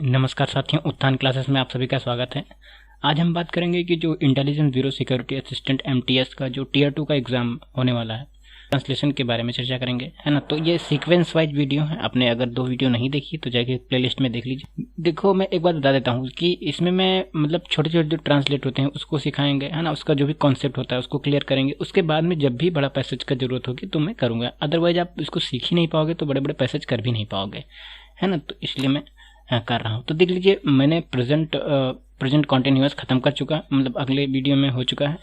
नमस्कार साथियों, उत्थान क्लासेस में आप सभी का स्वागत है। आज हम बात करेंगे कि जो intelligence bureau security assistant MTS का जो टियर 2 का एग्जाम होने वाला है, ट्रांसलेशन के बारे में चर्चा करेंगे, है ना। तो ये सीक्वेंस वाइज वीडियो है। आपने अगर 2 वीडियो नहीं देखी तो जाके प्लेलिस्ट में देख लीजिए। देखो, मैं एक बात बता देता हूँ कि इसमें मैं मतलब छोटे छोटे जो ट्रांसलेट होते हैं उसको सिखाएंगे, है ना। उसका जो भी कॉन्सेप्ट होता है उसको क्लियर करेंगे। उसके बाद में जब भी बड़ा पैसेज का जरूरत होगी तो मैं करूँगा। अदरवाइज आप इसको सीख ही नहीं पाओगे, तो बड़े बड़े पैसेज कर भी नहीं पाओगे, है ना। तो इसलिए मैं कर रहा हूँ। तो देख लीजिए, मैंने प्रेजेंट कॉन्टिन्यूअस खत्म कर चुका है, मतलब अगले वीडियो में हो चुका है।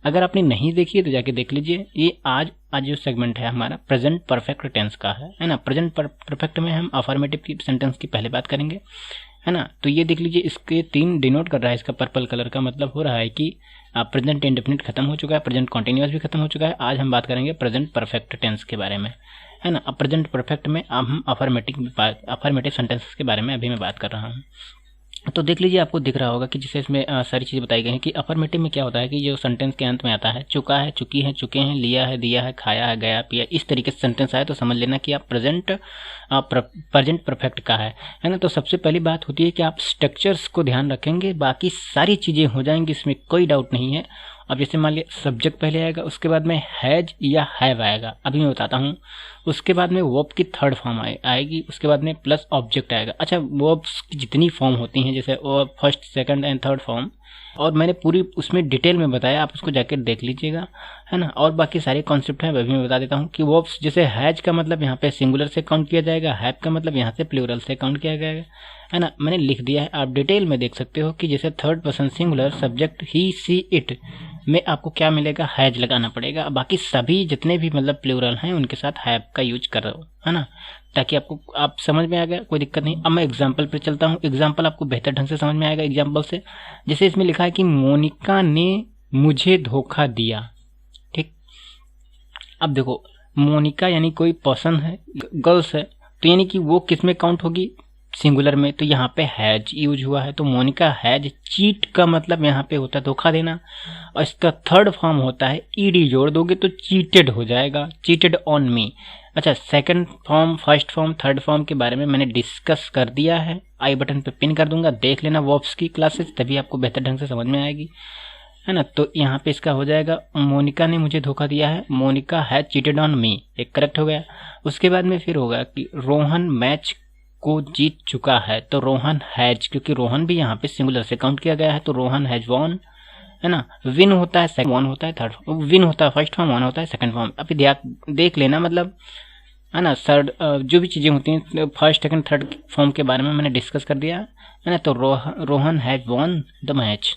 अगर आपने नहीं देखी है तो जाके देख लीजिए। ये आज जो सेगमेंट है हमारा प्रेजेंट परफेक्ट टेंस का है ना। प्रेजेंट परफेक्ट में हम अफर्मेटिव की सेंटेंस की पहले बात करेंगे, है ना। तो ये देख लीजिए, इसके 3 डिनोट कर रहा है, इसका पर्पल कलर का मतलब हो रहा है कि प्रेजेंट इंडेफिनिट खत्म हो चुका है, प्रेजेंट कॉन्टिन्यूअस भी खत्म हो चुका है। आज हम बात करेंगे प्रेजेंट परफेक्ट टेंस के बारे में, है ना। अब प्रेजेंट परफेक्ट में अब हम अफर्मेटिव सेंटेंसेस के बारे में अभी मैं बात कर रहा हूँ। तो देख लीजिए, आपको दिख रहा होगा कि जिससे इसमें सारी चीज़ें बताई गई हैं कि अफर्मेटिव में क्या होता है कि जो सेंटेंस के अंत में आता है, चुका है, चुकी है, चुके हैं, लिया है, दिया है, खाया है, गया, पिया, इस तरीके से सेंटेंस आए तो समझ लेना कि आप प्रेजेंट परफेक्ट का है ना। तो सबसे पहली बात होती है कि आप स्ट्रक्चर्स को ध्यान रखेंगे, बाकी सारी चीज़ें हो जाएंगी, इसमें कोई डाउट नहीं है। अब जैसे मान लिया सब्जेक्ट पहले आएगा, उसके बाद में हैज या हैव आएगा, अभी मैं बताता हूँ। उसके बाद में वर्ब की थर्ड फॉर्म आएगी, उसके बाद में प्लस ऑब्जेक्ट आएगा। अच्छा, वर्ब्स की जितनी फॉर्म होती हैं, जैसे first, second and third form, और मैंने पूरी उसमें डिटेल में बताया, आप उसको जाकर देख लीजिएगा, है ना। और बाकी सारे कॉन्सेप्ट हैं वह भी मैं बता देता हूँ कि वर्ब्स जैसे हैज का मतलब यहाँ पे सिंगुलर से काउंट किया जाएगा, हैव का मतलब यहाँ से प्लूरल से काउंट किया जाएगा, है ना। मैंने लिख दिया है, आप डिटेल में देख सकते हो कि जैसे third person singular subject he, she, it में आपको क्या मिलेगा, हैज लगाना पड़ेगा। बाकी सभी जितने भी मतलब प्लूरल हैं उनके साथ हैव का यूज कर रहे हो, है ना, ताकि आप समझ में आ गया, कोई दिक्कत नहीं। अब मैं एग्जाम्पल पे चलता हूँ, एग्जाम्पल आपको बेहतर ढंग से समझ में आएगा एग्जाम्पल से। जैसे इसमें लिखा है कि मोनिका ने मुझे धोखा दिया, ठीक। अब देखो, मोनिका यानी कोई पर्सन है, गर्ल्स है, तो यानी कि वो किस में काउंट होगी, सिंगुलर में। तो यहाँ पे हैज यूज हुआ है, तो मोनिका हैज चीट का मतलब यहाँ पे होता है धोखा देना, और इसका थर्ड फॉर्म होता है ईडी जोड़ दोगे तो चीटेड हो जाएगा, चीटेड ऑन मी। अच्छा, second form, first form, third form के बारे में मैंने डिस्कस कर दिया है, आई बटन पे पिन कर दूंगा, देख लेना वर्ब्स की क्लासेस, तभी आपको बेहतर ढंग से समझ में आएगी, है ना। तो यहाँ पे इसका हो जाएगा मोनिका ने मुझे धोखा दिया है, Monica has cheated on me, एक करेक्ट हो गया। उसके बाद में फिर होगा कि रोहन मैच को जीत चुका है, तो रोहन हैज, क्योंकि रोहन भी यहाँ पे सिंगुलर से काउंट किया गया है, तो रोहन हैज वॉन, है ना। विन होता है सेकंड, वन होता है थर्ड, विन होता है फर्स्ट फॉर्म, वन होता है सेकंड फॉर्म। अभी देख लेना, मतलब, है ना। थर्ड जो भी चीज़ें होती हैं फर्स्ट सेकंड थर्ड फॉर्म के बारे में मैंने डिस्कस कर दिया, है ना। तो Rohan has won the match,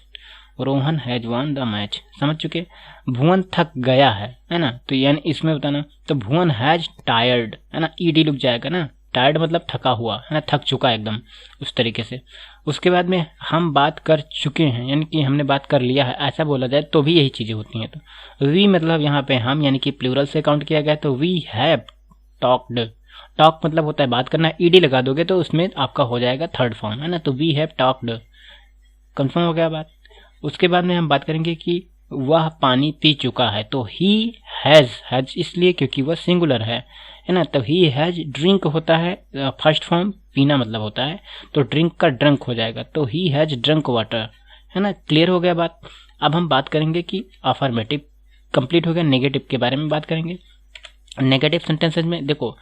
Rohan has won the match, समझ चुके। भुवन थक गया है ना, तो यानी इसमें बताना, तो भुवन हैज टायर्ड, है ना, ईडी लुक जाएगा ना, टायर्ड मतलब थका हुआ, है ना, थक चुका एकदम, उस तरीके से। उसके बाद में हम बात कर चुके हैं, यानी कि हमने बात कर लिया है, ऐसा बोला जाए तो भी यही चीज़ें होती हैं। तो वी मतलब यहाँ पे हम, यानी कि प्लूरल से काउंट किया गया, तो वी हैव टॉक्ड, टॉक मतलब होता है बात करना, ईडी लगा दोगे तो उसमें आपका हो जाएगा थर्ड फॉर्म, है ना। तो वी हैव टॉक्ड, कंफर्म हो गया बात। उसके बाद में हम बात करेंगे कि वह पानी पी चुका है, तो ही हैज इसलिए क्योंकि वह सिंगुलर है ना। तो ही हैज ड्रिंक होता है फर्स्ट फॉर्म, पीना मतलब होता है, तो ड्रिंक का ड्रंक हो जाएगा, तो ही हैज ड्रंक वाटर, है ना। क्लियर हो गया बात। अब हम बात करेंगे कि अफर्मेटिव कंप्लीट हो गया, नेगेटिव के बारे में बात करेंगे। नेगेटिव सेंटेंसेज में देखो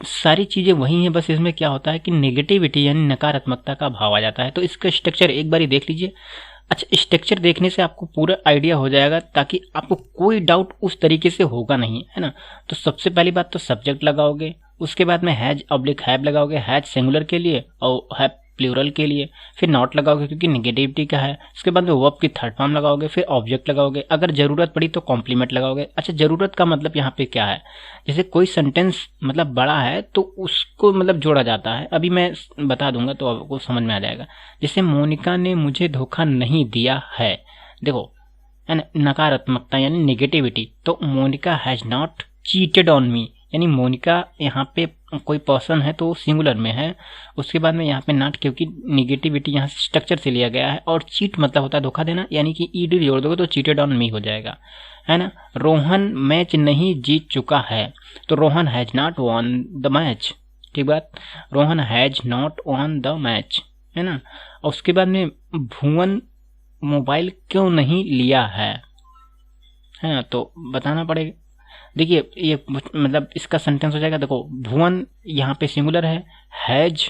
सारी चीज़ें वही हैं, बस इसमें क्या होता है कि नेगेटिविटी यानी नकारात्मकता का भाव आ जाता है। तो इसका स्ट्रक्चर एक बार ही देख लीजिए। अच्छा, स्ट्रक्चर देखने से आपको पूरा आइडिया हो जाएगा, ताकि आपको कोई डाउट उस तरीके से होगा नहीं, है ना। तो सबसे पहली बात तो सब्जेक्ट लगाओगे, उसके बाद में हैज ऑब्लिक हैव लगाओगे, हैज सिंगुलर के लिए और हैव प्लूरल के लिए, फिर नॉट लगाओगे क्योंकि नेगेटिविटी का है। उसके बाद में वर्ब की थर्ड फॉर्म लगाओगे, फिर ऑब्जेक्ट लगाओगे, अगर जरूरत पड़ी तो कॉम्प्लीमेंट लगाओगे। अच्छा, जरूरत का मतलब यहाँ पे क्या है, जैसे कोई सेंटेंस मतलब बड़ा है तो उसको मतलब जोड़ा जाता है, अभी मैं बता दूंगा तो आपको समझ में आ जाएगा। जैसे मोनिका ने मुझे धोखा नहीं दिया है, देखो, है ना, नकारात्मकता यानी नेगेटिविटी, तो Monica has not cheated on me, यानी मोनिका यहाँ पे कोई पर्सन है तो सिंगुलर में है। उसके बाद में यहाँ पे नॉट, क्योंकि निगेटिविटी यहाँ से स्ट्रक्चर से लिया गया है, और चीट मतलब होता है धोखा देना, यानी कि ईडी जोड़ दोगे तो चीटेड ऑन मी हो जाएगा, है ना। रोहन मैच नहीं जीत चुका है, तो Rohan has not won the match, ठीक बात, Rohan has not won the match, है ना। और उसके बाद में भुवन मोबाइल क्यों नहीं लिया है ना, तो बताना पड़ेगा। देखिए ये मतलब इसका सेंटेंस हो जाएगा, देखो भुवन यहाँ पे सिंगुलर है, हैज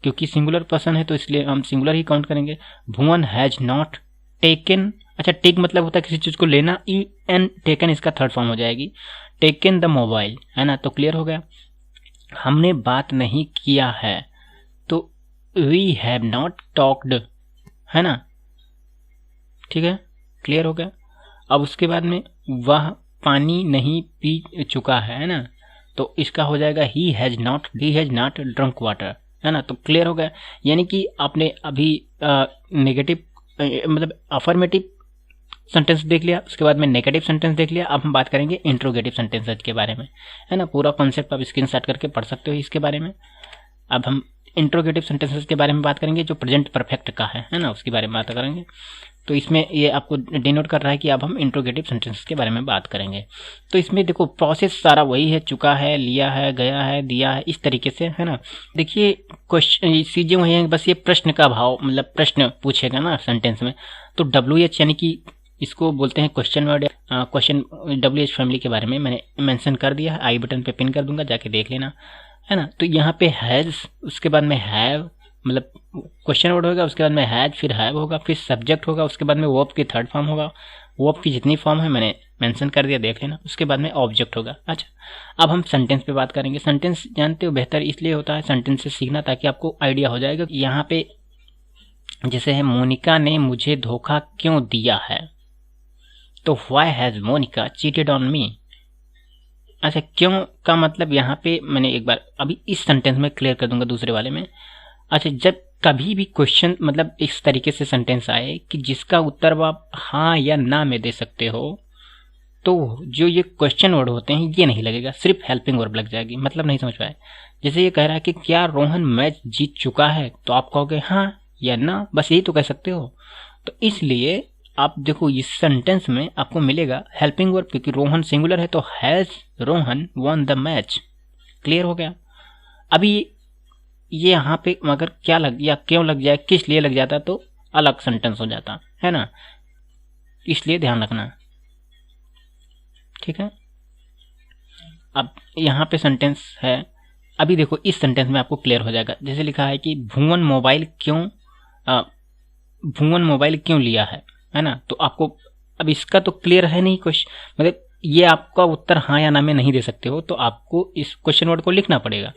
क्योंकि सिंगुलर पर्सन है तो इसलिए हम सिंगुलर ही काउंट करेंगे। भुवन हैज नॉट टेकन, अच्छा टेक मतलब होता है किसी चीज को लेना, ई एन टेकन इसका थर्ड फॉर्म हो जाएगी, टेकन द मोबाइल, है ना। तो क्लियर हो गया। हमने बात नहीं किया है तो वी हैव नॉट टॉक्ड, है ना, ठीक है, क्लियर हो गया। अब उसके बाद में वह पानी नहीं पी चुका है ना, तो इसका हो जाएगा he has not drunk water, है ना। तो क्लियर हो गया। यानी कि आपने अभी नेगेटिव मतलब अफर्मेटिव सेंटेंस देख लिया, उसके बाद में नेगेटिव सेंटेंस देख लिया। अब हम बात करेंगे इंट्रोगेटिव सेंटेंस के बारे में, है ना। पूरा कॉन्सेप्ट आप स्क्रीनशॉट करके पढ़ सकते हो इसके बारे में। अब हम इंट्रोगेटिव सेंटेंसेस के बारे में बात करेंगे जो प्रेजेंट परफेक्ट का है ना, उसके बारे में बात करेंगे। तो इसमें ये आपको डिनोट कर रहा है कि अब हम इंट्रोगेटिव सेंटेंसेस के बारे में बात करेंगे। तो इसमें देखो प्रोसेस सारा वही है, चुका है, लिया है, गया है, दिया है, इस तरीके से, है ना। देखिए क्वेश्चन चीजें वही हैं, बस ये प्रश्न का भाव मतलब प्रश्न पूछेगा ना सेंटेंस में। तो WH यानी कि इसको बोलते हैं question word. Question WH family के बारे में मैंने मेंशन कर दिया है, आई बटन पे पिन कर दूंगा, जाके देख लेना, है ना। तो यहाँ पे हैज, उसके बाद में हैव मतलब क्वेश्चन वर्ड होगा, उसके बाद में हैज, फिर हैव होगा, फिर सब्जेक्ट होगा, उसके बाद में वर्ब की थर्ड फॉर्म होगा, वर्ब की जितनी फॉर्म है मैंने मेंशन कर दिया, देख लेना। उसके बाद में ऑब्जेक्ट होगा। अच्छा अब हम सेंटेंस पे बात करेंगे। सेंटेंस जानते हो बेहतर इसलिए होता है सेंटेंस से सीखना, ताकि आपको आइडिया हो जाएगा। यहाँ पे जैसे है मोनिका ने मुझे धोखा क्यों दिया है, तो why has Monica cheated on me. अच्छा क्यों का मतलब यहाँ पे मैंने एक बार अभी इस सेंटेंस में क्लियर कर दूंगा दूसरे वाले में। अच्छा जब कभी भी क्वेश्चन मतलब इस तरीके से सेंटेंस आए कि जिसका उत्तर आप हाँ या ना में दे सकते हो, तो जो ये क्वेश्चन वर्ड होते हैं ये नहीं लगेगा, सिर्फ हेल्पिंग वर्ब लग जाएगी। मतलब नहीं समझ पाए। जैसे ये कह रहा है कि क्या रोहन मैच जीत चुका है, तो आप कहोगे हाँ या ना, बस यही तो कह सकते हो। तो इसलिए आप देखो इस सेंटेंस में आपको मिलेगा हेल्पिंग वर्ब, क्योंकि रोहन सिंगुलर है तो has Rohan won the match. Clear हो गया। अभी ये यहाँ पे अगर क्या लग या क्यों लग जाए, किस लिए लग जाता, तो अलग सेंटेंस हो जाता है ना, इसलिए ध्यान रखना, ठीक है। अब यहाँ पे सेंटेंस है, अभी देखो इस सेंटेंस में आपको क्लियर हो जाएगा। जैसे लिखा है कि भुवन मोबाइल क्यों लिया है ना। तो आपको अब इसका तो क्लियर है नहीं क्वेश्चन, मतलब ये आपका उत्तर हाँ या ना में नहीं दे सकते हो, तो आपको इस क्वेश्चन वर्ड को लिखना पड़ेगा।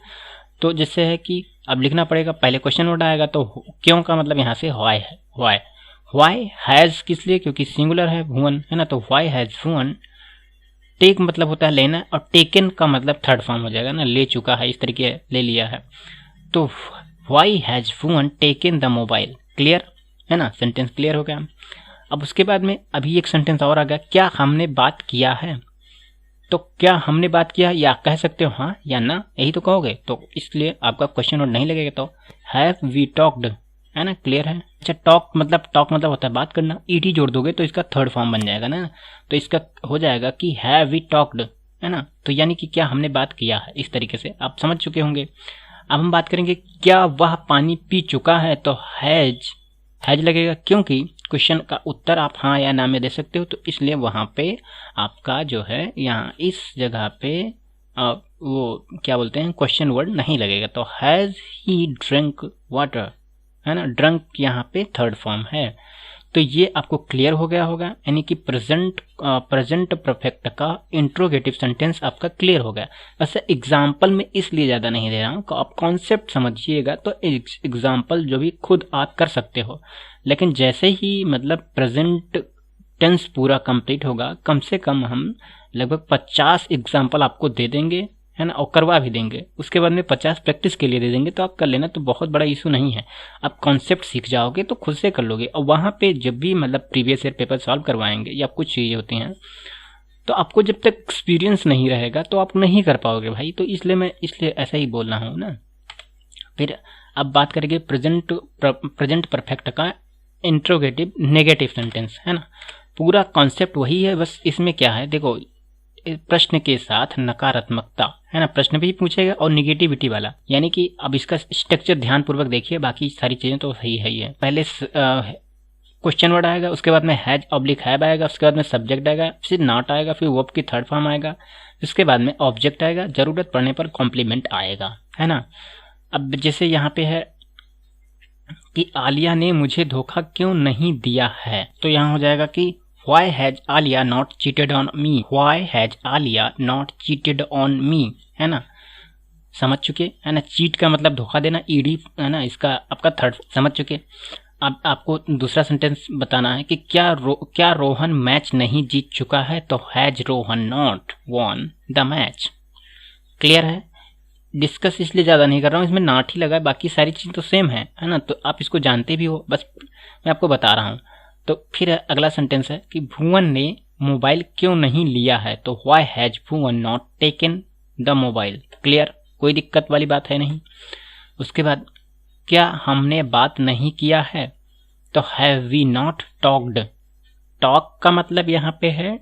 तो जैसे है कि अब लिखना पड़ेगा, पहले क्वेश्चन वर्ड आएगा, तो क्यों का मतलब यहाँ से व्हाई है। व्हाई हैज किस लिए, क्योंकि सिंगुलर है भुवन, है ना। तो व्हाई हैज भुवन, टेक मतलब होता है लेना, और टेकन का मतलब थर्ड फॉर्म हो जाएगा ना, ले चुका है, इस तरीके ले लिया है। तो why has Bhuvan taken the mobile. Clear है ना, सेंटेंस क्लियर हो गया। अब उसके बाद में अभी एक सेंटेंस और आ गया, क्या हमने बात किया है। तो क्या हमने बात किया, या कह सकते हो हाँ या ना, यही तो कहोगे, तो इसलिए आपका क्वेश्चन वर्ड नहीं लगेगा। तो हैव वी टॉक्ड, है ना, क्लियर है। अच्छा टॉक मतलब होता है बात करना, ईटी जोड़ दोगे तो इसका थर्ड फॉर्म बन जाएगा ना, तो इसका हो जाएगा कि हैव वी टॉक्ड, है ना। तो यानी कि क्या हमने बात किया है, इस तरीके से आप समझ चुके होंगे। अब हम बात करेंगे क्या वह पानी पी चुका है, तो हैज लगेगा, क्योंकि क्वेश्चन का उत्तर आप हाँ या ना में दे सकते हो, तो इसलिए वहां पे आपका जो है यहाँ इस जगह पे वो क्या बोलते हैं क्वेश्चन वर्ड नहीं लगेगा। तो हैज ही ड्रिंक वाटर, है ना, ड्रंक यहाँ पे थर्ड फॉर्म है। तो ये आपको क्लियर हो गया होगा, यानी कि प्रेजेंट परफेक्ट का इंट्रोगेटिव सेंटेंस आपका क्लियर हो गया। वैसे एग्जाम्पल में इसलिए ज़्यादा नहीं दे रहा हूँ, आप कॉन्सेप्ट समझिएगा तो एग्जाम्पल जो भी खुद आप कर सकते हो, लेकिन जैसे ही मतलब प्रेजेंट टेंस पूरा कंप्लीट होगा, कम से कम हम लगभग 50 एग्जाम्पल आपको दे देंगे, है ना, और करवा भी देंगे। उसके बाद में 50 प्रैक्टिस के लिए दे देंगे, तो आप कर लेना, तो बहुत बड़ा इशू नहीं है। आप कॉन्सेप्ट सीख जाओगे तो खुद से कर लोगे। और वहाँ पे जब भी मतलब प्रीवियस ईयर पेपर सॉल्व करवाएंगे या कुछ चीज़ें होती हैं, तो आपको जब तक एक्सपीरियंस नहीं रहेगा तो आप नहीं कर पाओगे भाई। तो इसलिए ऐसा ही बोल रहा हूँ ना। फिर अब बात करेंगे प्रेजेंट परफेक्ट का इंट्रोगेटिव नेगेटिव सेंटेंस, है ना। पूरा कॉन्सेप्ट वही है, बस इसमें क्या है देखो, प्रश्न के साथ नकारात्मकता, है ना, प्रश्न भी पूछेगा और निगेटिविटी वाला, यानी कि अब इसका स्ट्रक्चर ध्यानपूर्वक देखिए, बाकी सारी चीजें तो सही है ही है। पहले क्वेश्चन वर्ड आएगा, उसके बाद में हैज ऑब्लिक हैव आएगा, उसके बाद में सब्जेक्ट आएगा, फिर नॉट आएगा, फिर वर्ब की थर्ड फॉर्म आएगा, उसके बाद में ऑब्जेक्ट आएगा, जरूरत पड़ने पर कॉम्प्लीमेंट आएगा, है ना। अब जैसे यहाँ पे है कि आलिया ने मुझे धोखा क्यों नहीं दिया है, तो यहाँ हो जाएगा कि Why has Alia not cheated on me? Why has Alia not cheated on me? है ना, समझ चुके, है ना। चीट का मतलब धोखा देना, ईडी, है ना, इसका आपका थर्ड समझ चुके। अब आपको दूसरा सेंटेंस बताना है कि क्या रोहन मैच नहीं जीत चुका है, तो has Rohan not won the match. Clear है। डिस्कस इसलिए ज़्यादा नहीं कर रहा हूँ, इसमें नॉट ही लगा है, बाकी सारी चीज़ तो सेम है ना, तो आप इसको जानते भी हो, बस मैं आपको बता रहा हूँ। तो फिर अगला सेंटेंस है कि भुवन ने मोबाइल क्यों नहीं लिया है, तो why has Bhuvan not taken the mobile. Clear, कोई दिक्कत वाली बात है नहीं। उसके बाद क्या हमने बात नहीं किया है, तो have we not talked. Talk का मतलब यहाँ पे है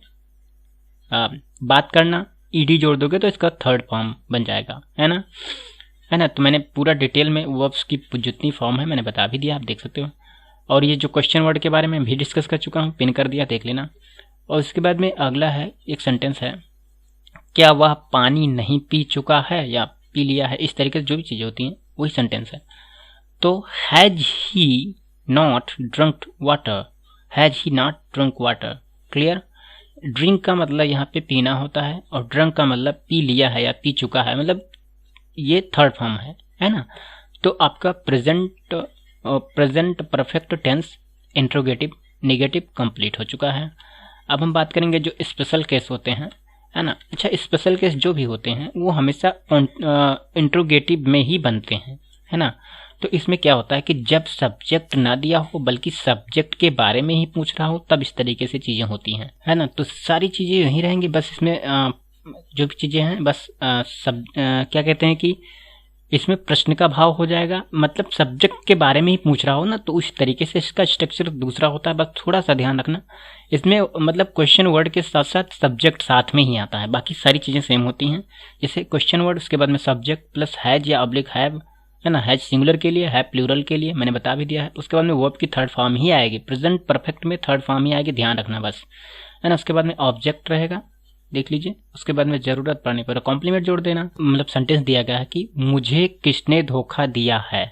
बात करना, ईडी जोड़ दोगे तो इसका थर्ड फॉर्म बन जाएगा, है ना। तो मैंने पूरा डिटेल में वर्ब्स की जितनी फॉर्म है मैंने बता भी दिया, आप देख सकते हो। और ये जो क्वेश्चन वर्ड के बारे में भी डिस्कस कर चुका हूँ, पिन कर दिया, देख लेना। और उसके बाद में अगला है, एक सेंटेंस है, क्या वह पानी नहीं पी चुका है या पी लिया है, इस तरीके से जो भी चीज़ें होती हैं वही सेंटेंस है। तो has he not drunk water, has he not drunk water. Clear. Drink का मतलब यहाँ पे पीना होता है, और ड्रंक का मतलब पी लिया है या पी चुका है, मतलब ये थर्ड फॉर्म है ना। तो आपका present perfect tense interrogative negative complete हो चुका है। अब हम बात करेंगे जो स्पेशल केस होते हैं, है ना। अच्छा, स्पेशल केस जो भी होते हैं वो हमेशा इंट्रोगेटिव में ही बनते हैं, है ना। तो इसमें क्या होता है कि जब सब्जेक्ट ना दिया हो बल्कि सब्जेक्ट के बारे में ही पूछ रहा हो, तब इस तरीके से चीज़ें होती हैं, है ना। तो सारी चीज़ें यही रहेंगी, बस इसमें जो भी चीज़ें हैं बस क्या कहते हैं कि इसमें प्रश्न का भाव हो जाएगा, मतलब सब्जेक्ट के बारे में ही पूछ रहा हो ना, तो उस तरीके से इसका स्ट्रक्चर दूसरा होता है। बस थोड़ा सा ध्यान रखना, इसमें मतलब क्वेश्चन वर्ड के साथ साथ सब्जेक्ट साथ में ही आता है, बाकी सारी चीज़ें सेम होती हैं। जैसे क्वेश्चन वर्ड, उसके बाद में सब्जेक्ट प्लस हैज या ऑब्लिक हैव, है ना। हैज सिंगुलर के लिए, हैव प्लूरल के लिए, मैंने बता भी दिया है। उसके बाद में वर्ब की थर्ड फॉर्म ही आएगी, प्रेजेंट परफेक्ट में थर्ड फॉर्म ही आएगी, ध्यान रखना बस, है ना। उसके बाद में ऑब्जेक्ट रहेगा, देख लीजिए। उसके बाद में जरूरत पड़ने पर कॉम्प्लीमेंट जोड़ देना, मतलब सेंटेंस दिया गया है कि मुझे किसने धोखा दिया है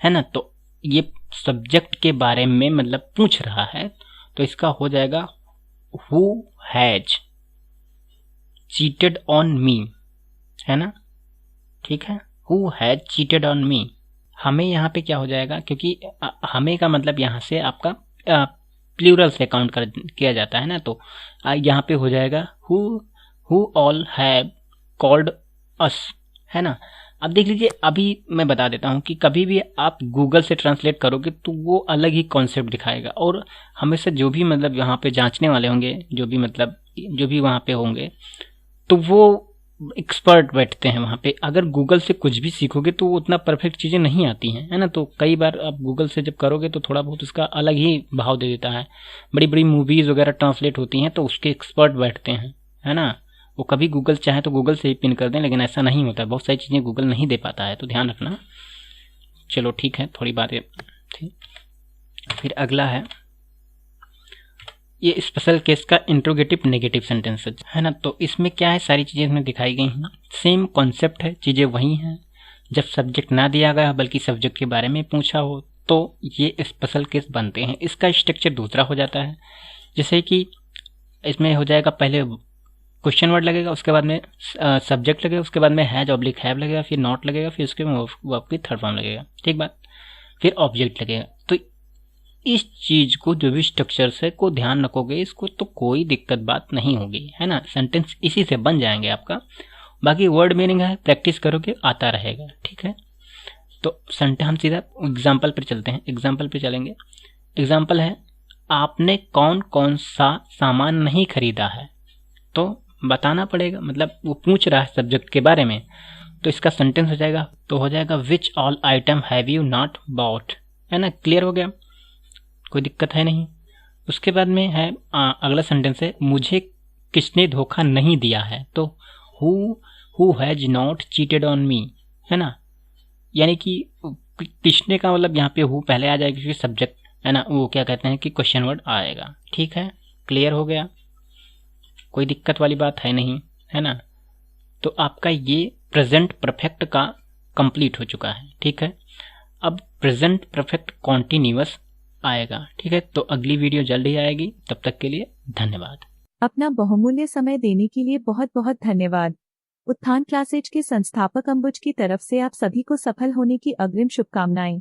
ना। तो ये सब्जेक्ट के बारे में मतलब पूछ रहा है, तो इसका हो जाएगा हु हैज चीटेड ऑन मी, है ना, ठीक है। हु हैज चीटेड ऑन मी। हमें यहाँ पे क्या हो जाएगा, क्योंकि हमें का मतलब यहाँ से आपका प्लूरल से काउंट किया जाता है ना, तो यहाँ पे हो जाएगा हु ऑल हैव कॉल्ड अस, है ना। अब देख लीजिए, अभी मैं बता देता हूँ कि कभी भी आप गूगल से ट्रांसलेट करोगे तो वो अलग ही कॉन्सेप्ट दिखाएगा, और हमेशा जो भी मतलब यहाँ पे जांचने वाले होंगे, जो भी वहाँ पे होंगे, तो वो एक्सपर्ट बैठते हैं वहाँ पे। अगर गूगल से कुछ भी सीखोगे तो वो उतना परफेक्ट चीज़ें नहीं आती हैं, है ना। तो कई बार आप गूगल से जब करोगे तो थोड़ा बहुत उसका अलग ही भाव दे देता है। बड़ी बड़ी मूवीज़ वगैरह ट्रांसलेट होती हैं तो उसके एक्सपर्ट बैठते हैं, है ना। वो कभी गूगल चाहे तो गूगल से ही पिन कर दें, लेकिन ऐसा नहीं होता है, बहुत सारी चीज़ें गूगल नहीं दे पाता है, तो ध्यान रखना। चलो ठीक है, थोड़ी बातें थी। फिर अगला है ये स्पेशल केस का इंट्रोगेटिव नेगेटिव सेंटेंस, है ना। तो इसमें क्या है, सारी चीज़ें इसमें दिखाई गई हैं, सेम कॉन्सेप्ट है, चीज़ें वही हैं। जब सब्जेक्ट ना दिया गया बल्कि सब्जेक्ट के बारे में पूछा हो तो ये स्पेशल केस बनते हैं। इसका स्ट्रक्चर दूसरा हो जाता है, जैसे कि इसमें हो जाएगा, पहले क्वेश्चन वर्ड लगेगा, उसके बाद में सब्जेक्ट लगेगा, उसके बाद में हैज ऑब्लिक हैव लगेगा, फिर नॉट लगेगा, फिर उसके वर्ब की थर्ड फॉर्म लगेगा, ठीक बात, फिर ऑब्जेक्ट लगेगा। तो इस चीज को जो भी स्ट्रक्चर से को ध्यान रखोगे इसको, तो कोई दिक्कत बात नहीं होगी, है ना। सेंटेंस इसी से बन जाएंगे आपका। बाकी वर्ड मीनिंग है, प्रैक्टिस करोगे आता रहेगा, ठीक है। तो हम सीधा एग्जाम्पल पर चलते हैं, एग्जाम्पल पे चलेंगे। एग्जाम्पल है, आपने कौन कौन सा सामान नहीं खरीदा है, तो बताना पड़ेगा, मतलब वो पूछ रहा है सब्जेक्ट के बारे में, तो इसका सेंटेंस हो जाएगा, तो हो जाएगा which all item have you not bought, है ना। क्लियर हो गया, कोई दिक्कत है नहीं। उसके बाद में है अगला सेंटेंस है, मुझे किसने धोखा नहीं दिया है, तो who has not cheated on मी, है ना। यानी कि किसने का मतलब यहाँ पे हु पहले आ जाएगा क्योंकि सब्जेक्ट है ना, वो क्या कहते हैं कि क्वेश्चन वर्ड आएगा। ठीक है, क्लियर हो गया, कोई दिक्कत वाली बात है नहीं, है ना। तो आपका ये प्रेजेंट परफेक्ट का कंप्लीट हो चुका है। ठीक है, अब प्रेजेंट परफेक्ट कॉन्टिन्यूअस आएगा। ठीक है, तो अगली वीडियो जल्द ही आएगी, तब तक के लिए धन्यवाद। अपना बहुमूल्य समय देने के लिए बहुत बहुत धन्यवाद। उत्थान क्लासेज के संस्थापक अंबुज की तरफ से आप सभी को सफल होने की अग्रिम शुभकामनाएं।